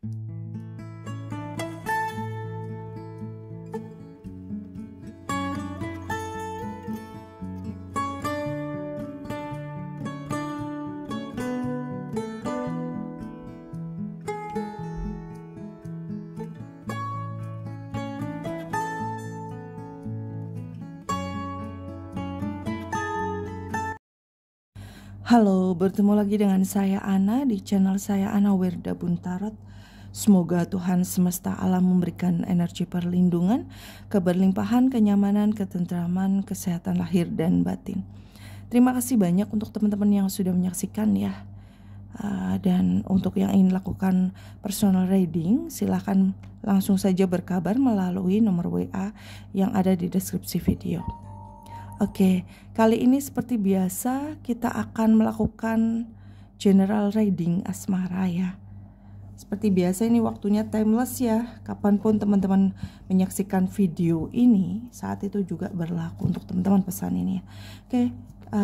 Halo, bertemu lagi dengan saya Ana di channel saya Ana Wirda Buntarot. Semoga Tuhan semesta alam memberikan energi perlindungan, keberlimpahan, kenyamanan, ketentraman, kesehatan lahir dan batin. Terima kasih banyak untuk teman-teman yang sudah menyaksikan ya. Dan untuk yang ingin lakukan personal reading, silahkan langsung saja berkabar melalui nomor WA yang ada di deskripsi video. Oke, kali ini seperti biasa kita akan melakukan general reading asmara ya. Seperti biasa ini waktunya timeless ya. Kapanpun teman-teman menyaksikan video ini, saat itu juga berlaku untuk teman-teman pesan ini ya. Oke,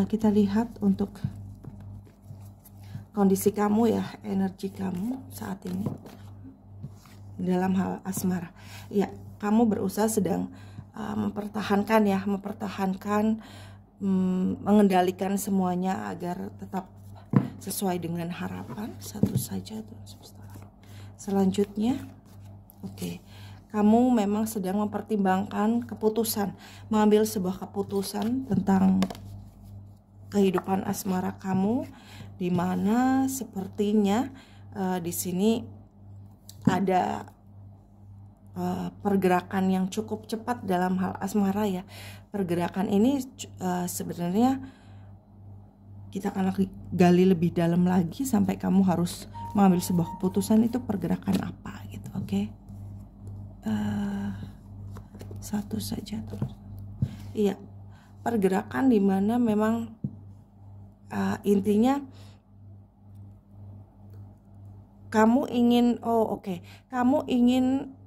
kita lihat untuk kondisi kamu ya, energi kamu saat ini dalam hal asmara. Ya, kamu berusaha sedang mempertahankan, mengendalikan semuanya agar tetap sesuai dengan harapan. Satu saja tuh. Selanjutnya, oke, kamu memang sedang mempertimbangkan keputusan, mengambil sebuah keputusan tentang kehidupan asmara kamu, di mana sepertinya di sini ada pergerakan yang cukup cepat dalam hal asmara ya. Pergerakan ini sebenarnya kita akan gali lebih dalam lagi sampai kamu harus mengambil sebuah keputusan, itu pergerakan apa gitu. Oke. Satu saja terus. Iya, pergerakan dimana memang intinya kamu ingin kamu ingin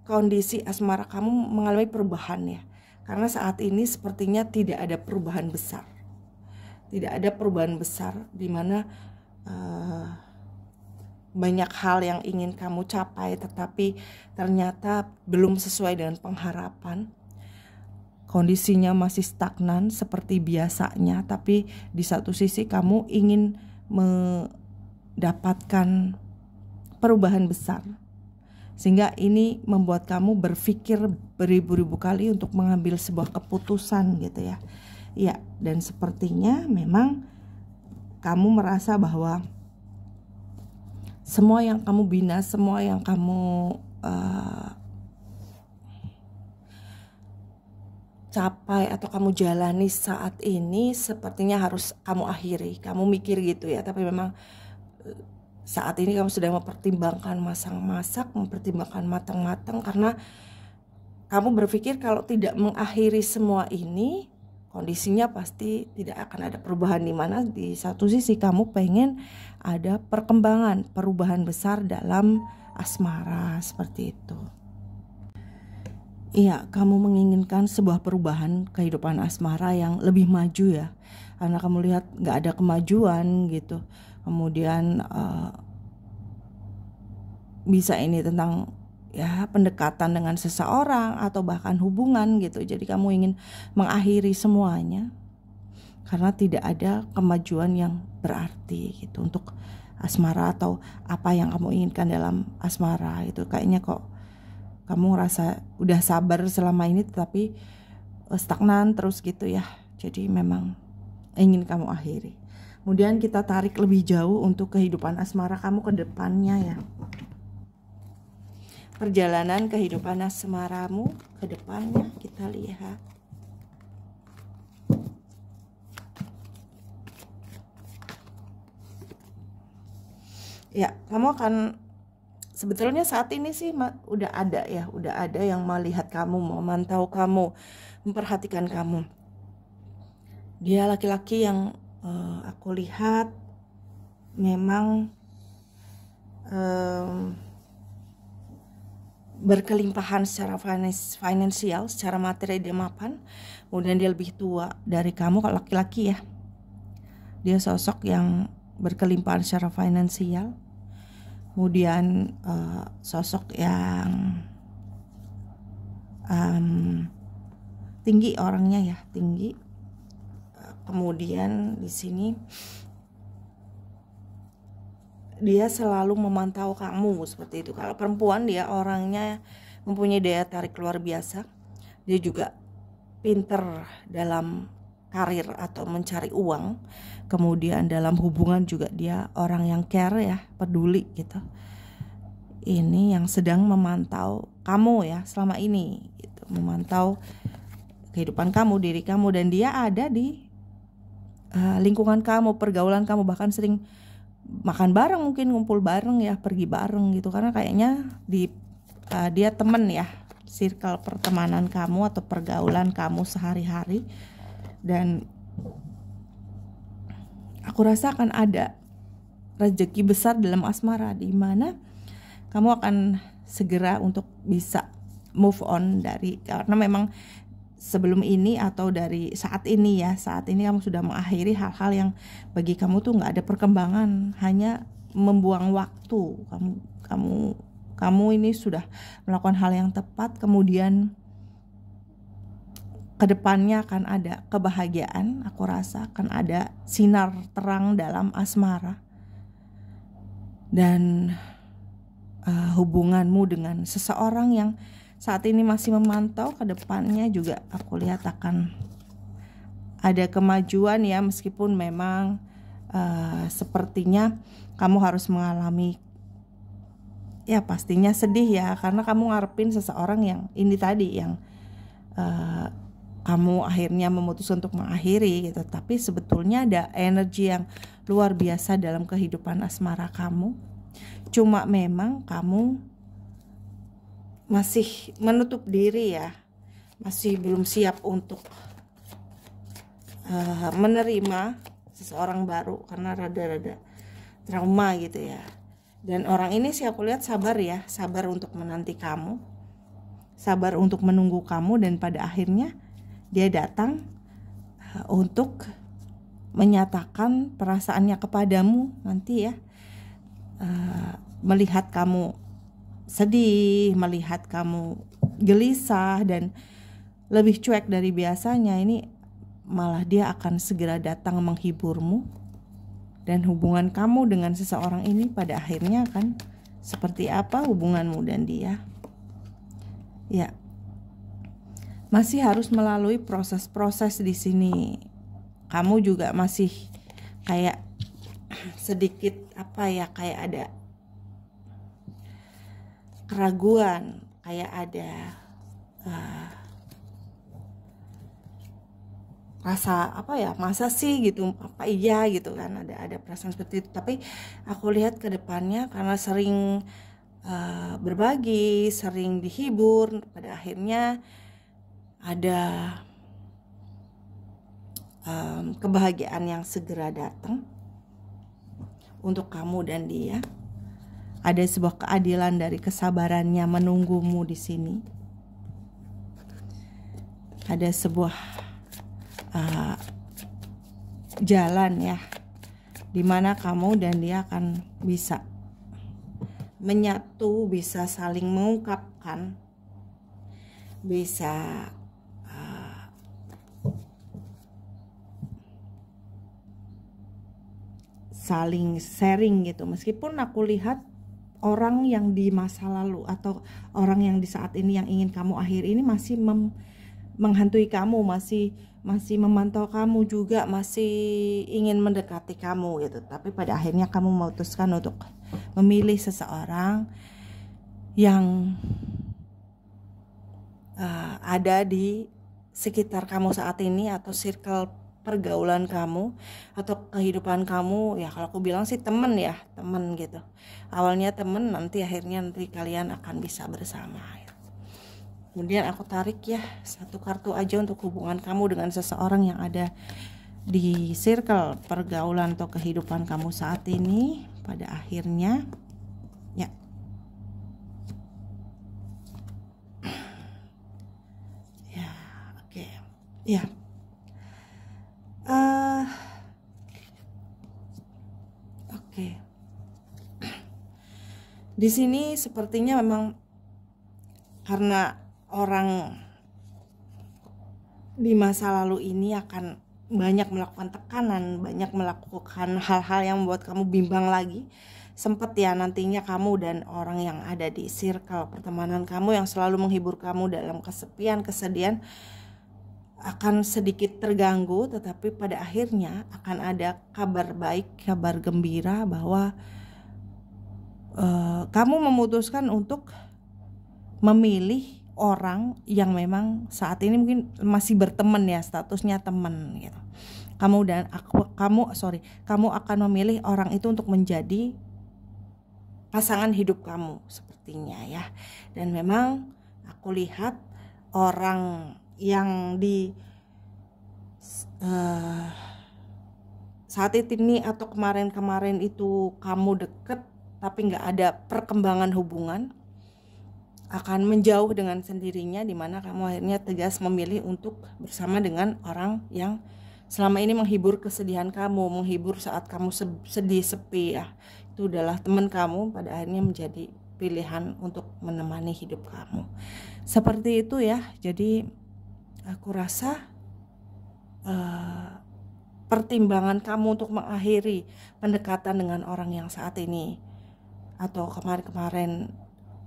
kondisi asmara kamu mengalami perubahan ya. Karena saat ini sepertinya tidak ada perubahan besar. Tidak ada perubahan besar di mana banyak hal yang ingin kamu capai tetapi ternyata belum sesuai dengan pengharapan. Kondisinya masih stagnan seperti biasanya, tapi di satu sisi kamu ingin mendapatkan perubahan besar. Sehingga ini membuat kamu berpikir beribu-ribu kali untuk mengambil sebuah keputusan gitu ya. Ya, dan sepertinya memang kamu merasa bahwa semua yang kamu bina, semua yang kamu capai atau kamu jalani saat ini sepertinya harus kamu akhiri. Kamu mikir gitu ya, tapi memang saat ini kamu sedang mempertimbangkan masak-masak, mempertimbangkan matang-matang, karena kamu berpikir kalau tidak mengakhiri semua ini, kondisinya pasti tidak akan ada perubahan. Di mana di satu sisi kamu pengen ada perkembangan, perubahan besar dalam asmara seperti itu. Iya, kamu menginginkan sebuah perubahan kehidupan asmara yang lebih maju ya, karena kamu lihat nggak ada kemajuan gitu. Kemudian bisa ini tentang ya pendekatan dengan seseorang atau bahkan hubungan gitu. Jadi kamu ingin mengakhiri semuanya karena tidak ada kemajuan yang berarti gitu untuk asmara atau apa yang kamu inginkan dalam asmara itu. Kayaknya kok kamu ngerasa udah sabar selama ini tetapi stagnan terus gitu ya. Jadi memang ingin kamu akhiri. Kemudian kita tarik lebih jauh untuk kehidupan asmara kamu ke depannya ya. Perjalanan kehidupan asmaramu ke depannya kita lihat. Ya, kamu akan sebetulnya saat ini sih udah ada yang melihat kamu, memantau kamu, memperhatikan kamu. Dia laki-laki yang aku lihat memang berkelimpahan secara finansial, secara materi dia mapan. Kemudian dia lebih tua dari kamu kalau laki-laki ya. Dia sosok yang berkelimpahan secara finansial. kemudian sosok yang tinggi orangnya ya, tinggi. Kemudian di sini dia selalu memantau kamu seperti itu. Kalau perempuan, dia orangnya mempunyai daya tarik luar biasa. Dia juga pinter dalam karir atau mencari uang. Kemudian dalam hubungan juga dia orang yang care ya, peduli gitu. Ini yang sedang memantau kamu ya selama ini gitu. Memantau kehidupan kamu, diri kamu, dan dia ada di lingkungan kamu, pergaulan kamu, bahkan sering makan bareng, mungkin ngumpul bareng ya, pergi bareng gitu, karena kayaknya dia temen ya, circle pertemanan kamu atau pergaulan kamu sehari-hari. Dan aku rasa akan ada rezeki besar dalam asmara, di mana kamu akan segera untuk bisa move on dari, karena memang sebelum ini atau dari saat ini kamu sudah mengakhiri hal-hal yang bagi kamu tuh nggak ada perkembangan, hanya membuang waktu. Kamu ini sudah melakukan hal yang tepat, kemudian kedepannya akan ada kebahagiaan. Aku rasa akan ada sinar terang dalam asmara, dan hubunganmu dengan seseorang yang saat ini masih memantau, ke depannya juga aku lihat akan ada kemajuan ya, meskipun memang sepertinya kamu harus mengalami ya pastinya sedih ya, karena kamu ngarepin seseorang yang ini tadi, yang kamu akhirnya memutuskan untuk mengakhiri gitu. Tapi sebetulnya ada energi yang luar biasa dalam kehidupan asmara kamu. Cuma memang kamu masih menutup diri ya, masih belum siap untuk menerima seseorang baru, karena rada-rada trauma gitu ya. Dan orang ini sih aku lihat sabar ya, sabar untuk menanti kamu, sabar untuk menunggu kamu, dan pada akhirnya dia datang untuk menyatakan perasaannya kepadamu nanti ya. Melihat kamu sedih, melihat kamu gelisah dan lebih cuek dari biasanya, ini malah dia akan segera datang menghiburmu. Dan hubungan kamu dengan seseorang ini pada akhirnya akan seperti apa hubunganmu dan dia? Ya, masih harus melalui proses-proses di sini. Kamu juga masih kayak sedikit kayak ada keraguan, kayak ada rasa masa sih gitu, iya gitu kan, ada perasaan seperti itu. Tapi aku lihat ke depannya, karena sering berbagi, sering dihibur, pada akhirnya ada kebahagiaan yang segera datang untuk kamu dan dia. Ada sebuah keadilan dari kesabarannya menunggumu di sini. Ada sebuah jalan ya, dimana kamu dan dia akan bisa menyatu, bisa saling mengungkapkan, bisa saling sharing gitu. Meskipun aku lihat orang yang di masa lalu atau orang yang di saat ini yang ingin kamu akhiri ini masih menghantui kamu, masih memantau kamu juga, masih ingin mendekati kamu gitu. Tapi pada akhirnya kamu memutuskan untuk memilih seseorang yang ada di sekitar kamu saat ini, atau circle pergaulan kamu atau kehidupan kamu ya. Kalau aku bilang sih temen ya, temen gitu. Awalnya temen, nanti kalian akan bisa bersama. Kemudian aku tarik ya satu kartu aja untuk hubungan kamu dengan seseorang yang ada di circle pergaulan atau kehidupan kamu saat ini. Pada akhirnya ya, oke. Ya, oke. Di sini sepertinya memang karena orang di masa lalu ini akan banyak melakukan tekanan, banyak melakukan hal-hal yang membuat kamu bimbang lagi. Sempet ya nantinya kamu dan orang yang ada di circle pertemanan kamu yang selalu menghibur kamu dalam kesepian, kesedihan akan sedikit terganggu, tetapi pada akhirnya akan ada kabar baik, kabar gembira bahwa kamu memutuskan untuk memilih orang yang memang saat ini mungkin masih berteman ya, statusnya teman gitu. Kamu akan memilih orang itu untuk menjadi pasangan hidup kamu sepertinya ya. Dan memang aku lihat orang yang di saat ini atau kemarin-kemarin itu kamu deket tapi nggak ada perkembangan hubungan, akan menjauh dengan sendirinya, dimana kamu akhirnya tegas memilih untuk bersama dengan orang yang selama ini menghibur kesedihan kamu, menghibur saat kamu sedih sepi ya. Itu adalah teman kamu, pada akhirnya menjadi pilihan untuk menemani hidup kamu. Seperti itu ya. Jadi aku rasa pertimbangan kamu untuk mengakhiri pendekatan dengan orang yang saat ini atau kemarin-kemarin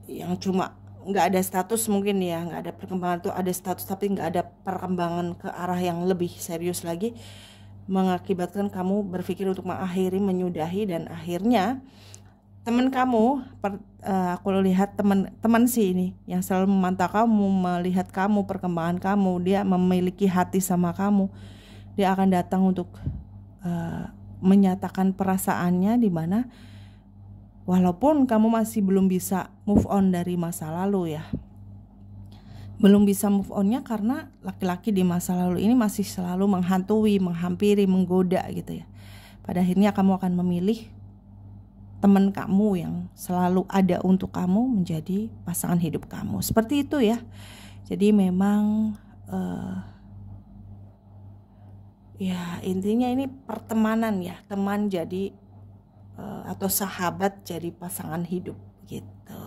yang cuma nggak ada status mungkin ya, nggak ada perkembangan, tuh ada status tapi nggak ada perkembangan ke arah yang lebih serius lagi, mengakibatkan kamu berpikir untuk mengakhiri, menyudahi, dan akhirnya teman kamu, aku lihat teman sih ini yang selalu memantau kamu, melihat kamu, perkembangan kamu, dia memiliki hati sama kamu, dia akan datang untuk menyatakan perasaannya, di mana walaupun kamu masih belum bisa move on dari masa lalu ya, belum bisa move onnya karena laki-laki di masa lalu ini masih selalu menghantui, menghampiri, menggoda gitu ya. Pada akhirnya kamu akan memilih teman kamu yang selalu ada untuk kamu menjadi pasangan hidup kamu. Seperti itu ya. Jadi memang ya intinya ini pertemanan ya, teman jadi atau sahabat jadi pasangan hidup gitu.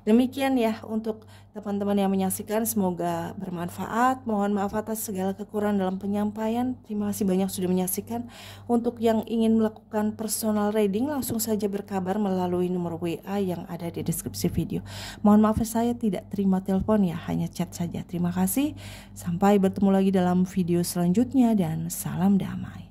Demikian ya untuk teman-teman yang menyaksikan, semoga bermanfaat. Mohon maaf atas segala kekurangan dalam penyampaian. Terima kasih banyak sudah menyaksikan. Untuk yang ingin melakukan personal reading, langsung saja berkabar melalui nomor WA yang ada di deskripsi video. Mohon maaf saya tidak terima telepon ya, hanya chat saja. Terima kasih. Sampai bertemu lagi dalam video selanjutnya dan salam damai.